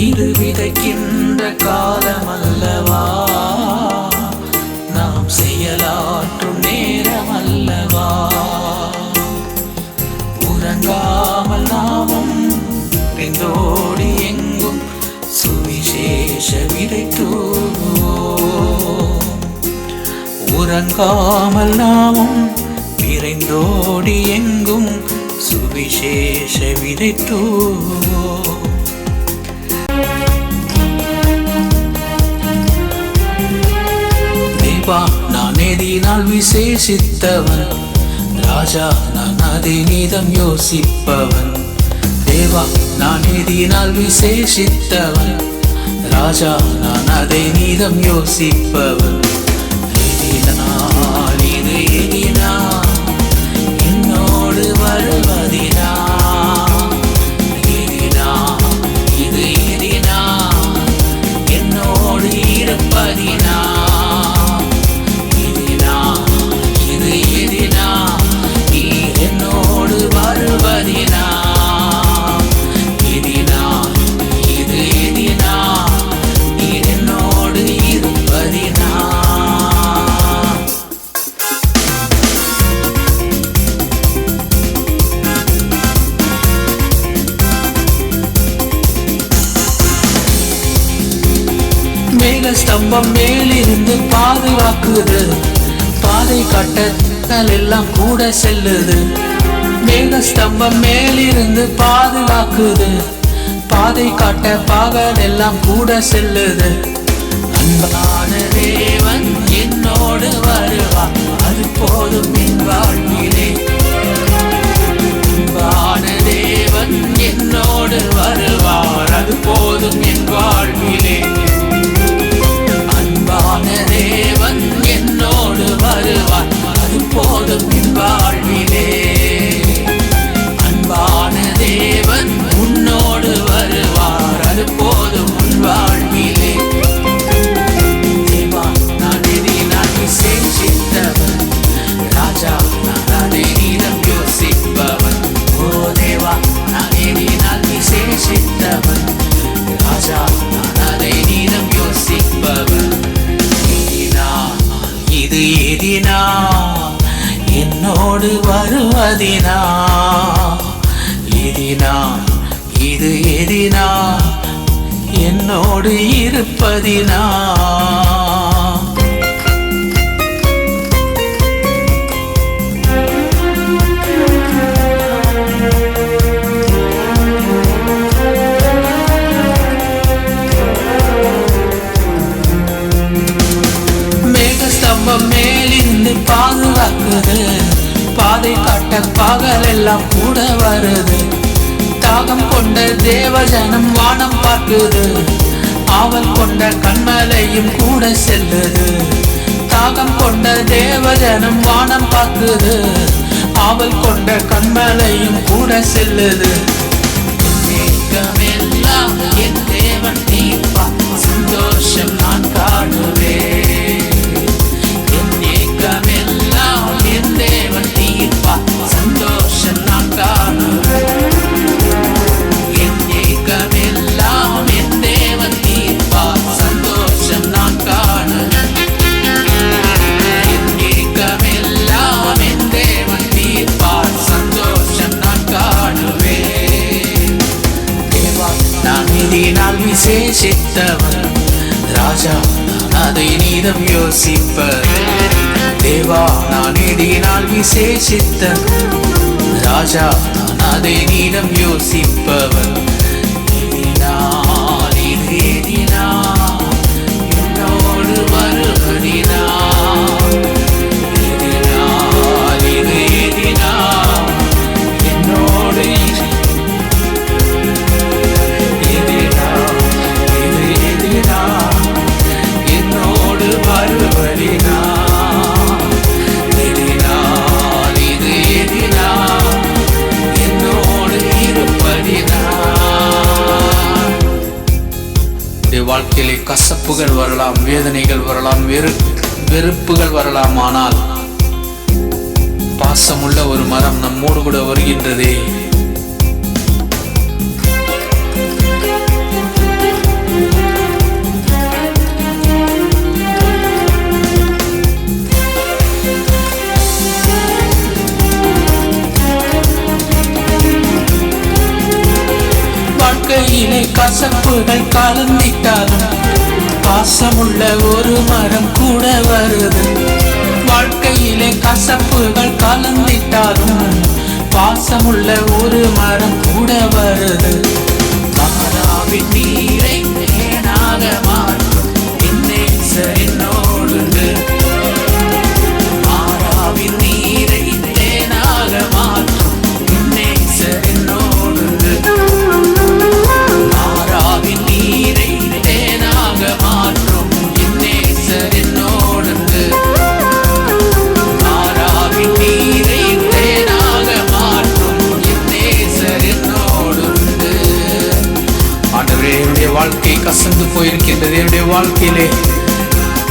இது விதைக்கின்ற காலம் அல்லவா, நாம் செயலாற்றும் நேரம் அல்லவா? உறங்காமல் நாமும் பிரிந்தோடி எங்கும் சுவிசேஷ விதை தூவுவோம். உறங்காமல் நாமும் விரைந்தோடி எங்கும் சுவிசேஷ விதை தூவுவோம். தேவா, நான் எதினால் விசேஷித்தவன், ராஜா நான் அதை நீதம் யோசிப்பவன். தேவா, நான் எதினால் விசேஷித்தவன், ராஜா நான் அதை நீதம் யோசிப்பவன். எதினால் இது எதினால் என்னோடு வருவதினா, எதினால் இது எதினால் என்னோடு இருப்பதினா, மேகஸ்தம்பம் மேலிருந்து பாதுகாக்குது, பாதை கட்டங்கள் எல்லாம் கூட செல்லுது. மேகஸ்தம்பம் மேலிருந்து பாதுகாக்குது, பாதை காட்ட பகல் எல்லாம் கூட செல்லுது. அன்பான தேவன் என்னோடு வருவார், அது போதும் என் வாழ்விலே. அன்பான தேவன் என்னோடு வருவார், அது போதும் என் வாழ்விலே. அன்பான தேவன் என்னோடு வருவார், அது போதும் என் வாழ்விலே. அன்பான தேவன் உன்னோடு வருவார், அது போதும் உன் வாழ்விலே. தேவா, நான் எதினால் விசேஷித்தவன், ராஜா நான் அதை நீதம் யோசிப்பவன். ஓ தேவா, நான் எதினால் விசேஷித்தவன், ராஜா நான் அதை நீதம் யோசிப்பவன். இது எதினா என்னோடு வருவதினா, எதினா இது எதினா என்னோடு இருப்பதினா. மேலிருந்து பாதுகாக்குது, பாதை காட்ட பகல் எல்லாம் கூட வருது. தாகம் கொண்ட தேவஜனம் வானம் பார்க்குது, ஆவல் கொண்ட கண்மலையும் கூட செல்லுது. தாகம் கொண்ட தேவஜனம் வானம் பார்க்குது, ஆவல் கொண்ட கண்மலையும் கூட செல்லுது. மேகமெல்லாம் என் தேவன் தீர்ப்பார், சந்தோஷம் நான் காணுவேன். என் தேவன் தீர்ப்பார், சந்தோஷம் நான் காணுவேன். என் ஏக்கமெல்லாம் என் தேவன் தீர்ப்பார், சந்தோஷம் நான் காணுவேன். என் ஏக்கமெல்லாம் என் தேவன் தீர்ப்பார், சந்தோஷம் நான் காணுவேன். தேவா, நான் எதினால் விசேஷித்தவன், ராஜா நான் அதை நீதம் யோசிப்பவன். தேவா, நான் எதினால் விசேஷித்தவன், ராஜா நான் அதை நீடம் யோசிப்பவர். எதினால் இது எதினால் என்னோடு வருவதினால், எதினால் இது எதினால் என்னோடு என்னோடு வருவதினால், எதினால் இது எதினால் என்னோடு இருப்பதினால். வாழ்க்கையிலே கசப்புகள் வரலாம், வேதனைகள் வரலாம், வெறுப்புகள் வரலாம். ஆனால் பாசமுள்ள ஒரு மரம் நம்மோடு கூட வருகின்றதே. வாழ்க்கையிலே கசப்புகள் கலந்திட்டாலும் பாசமுள்ள ஒரு மரம் கூட வருது. வாழ்க்கையிலே கசப்புகள் கலந்திட்டாலும் பாசமுள்ள ஒரு மரம் கூட வருது. மாறாவின் நீரை தேனாக மாற்றும் நேசர் என்னோடு. மாறாவின் நீரை தேனாக மாற்றும் நேசர் என்னோடு. மாறாவின் நீரை தேனாக மாற்றும் நேசர் என்னோடு. மாறாவின் நீரை தேனாக மாற்றும் நேசர் என்னோடு. ஆண்டவரே, என்னுடைய வாழ்க்கை கசந்து போயிருக்கின்றது, என்னுடைய வாழ்க்கையிலே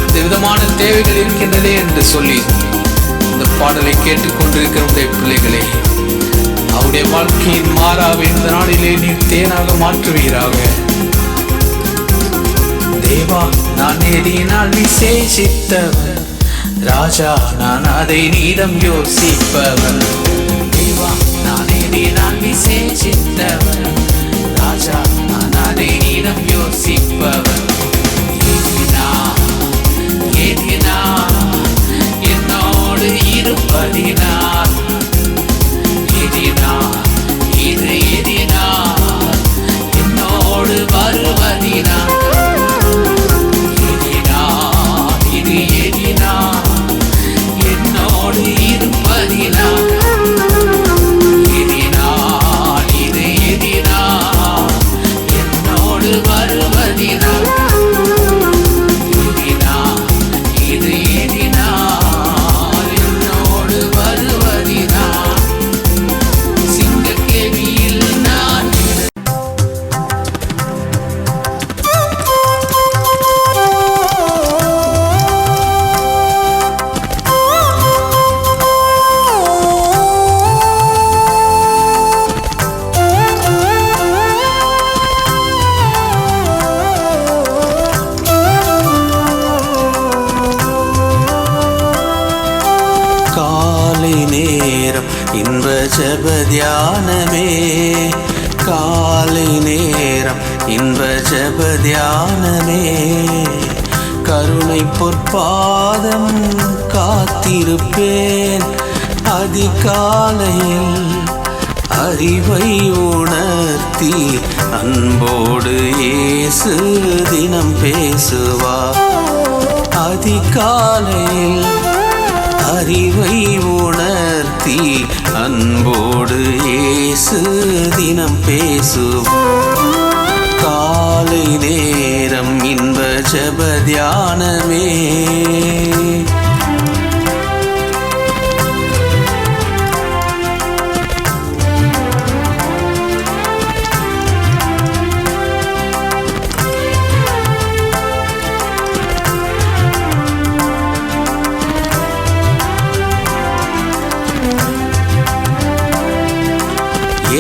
இந்த விதமான தேவைகள் இருக்கின்றதே என்று சொல்லி இந்த பாடலை கேட்டுக்கொண்டிருக்கிற உடைய பிள்ளைகளே, அவருடைய வாழ்க்கையின் மாறாவை இந்த நாளிலே நீர் தேனாக மாற்றுவீராக. தேவா, நான் எதினால் விசேஷித்தவர், ராஜா நான் அதை நீடம் யோசிப்பவர். தேவா, நான் எதினால் விசேஷித்தவர், ராஜா நான் அதை நீடம் யோசிப்பவர். எதினால் என்னோடு இருப்பதினால், எதினால் இது எதினால் என்னோடு வருவதினால், எதினால் இது எதினால் என்னோடு இருப்பதினால், எதினால் இது எதினால் என்னோடு வருவதினால், எதினால் இது எதினால் என்னோடு வருவதினால். சிங்கக்கேவியில் நான் காலை நேரம் இன்ப ஜெப தியானமே, காலை நேரம் இன்ப ஜெப தியானமே, கருணை பொற்பாதம் காத்திருப்பேன். அதிகாலையில் அறிவை உணர்த்தி அன்போடு இயேசு தினம் பேசுவார். அதிகாலையில் அறிவை உணர்த்தி அன்போடு இயேசு தினம் பேசுவார். காலை நேரம் இன்ப ஜெப தியானமே.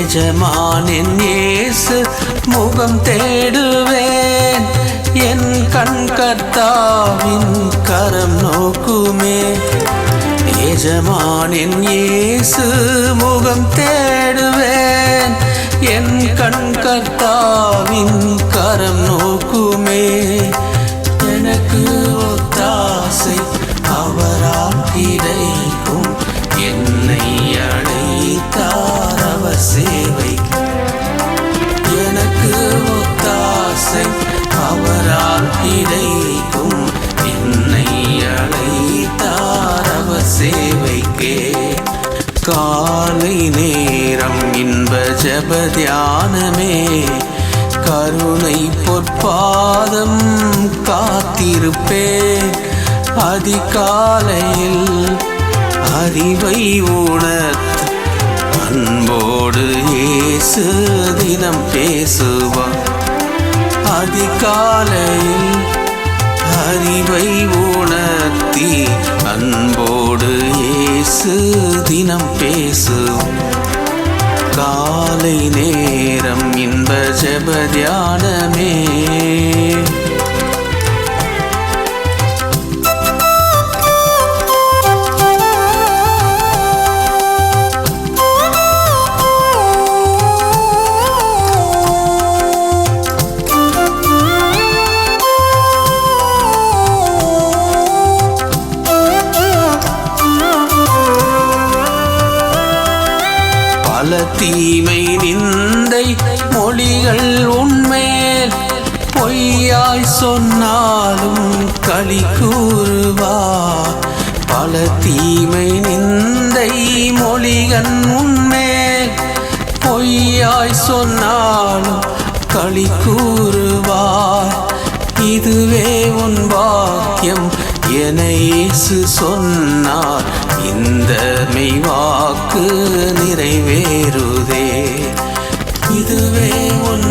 எஜமானின் இயேசு முகம் தேடுவேன், என் கண் கர்த்தாவின் கரம் நோக்குமே. எஜமானின் இயேசு முகம் தேடுவேன், என் கண் கர்த்தாவின் கரம் நோக்குமே. எனக்கு ஒத்தாசை அவரால் கிடைக்கும், என்னை அழைத்தார் பொற்பாதம் காத்திருப்பேன். அதிகாலையில் அறிவை உணர்த்து அன்போடு இயேசு தினம் பேசுவார். அதிகாலையில் அறிவை உணர்த்தி அன்போடு இயேசு தினம் பேசுவார். காலை நேரம் இன்ப ஜெப தியானமே. பல தீமை நிந்தை மொழிகள் உன்மேல் பொய்யாய் சொன்னாலும் களி கூறுவார். பல தீமை நிந்தை மொழிகள் உன்மேல் பொய்யாய் சொன்னாலும் களி கூறுவார். இதுவே உன் வாக்கியம் என இயேசு சொன்னார். இந்த மெய்வாக்கு நிறைவேறுதே. இதுவே உன்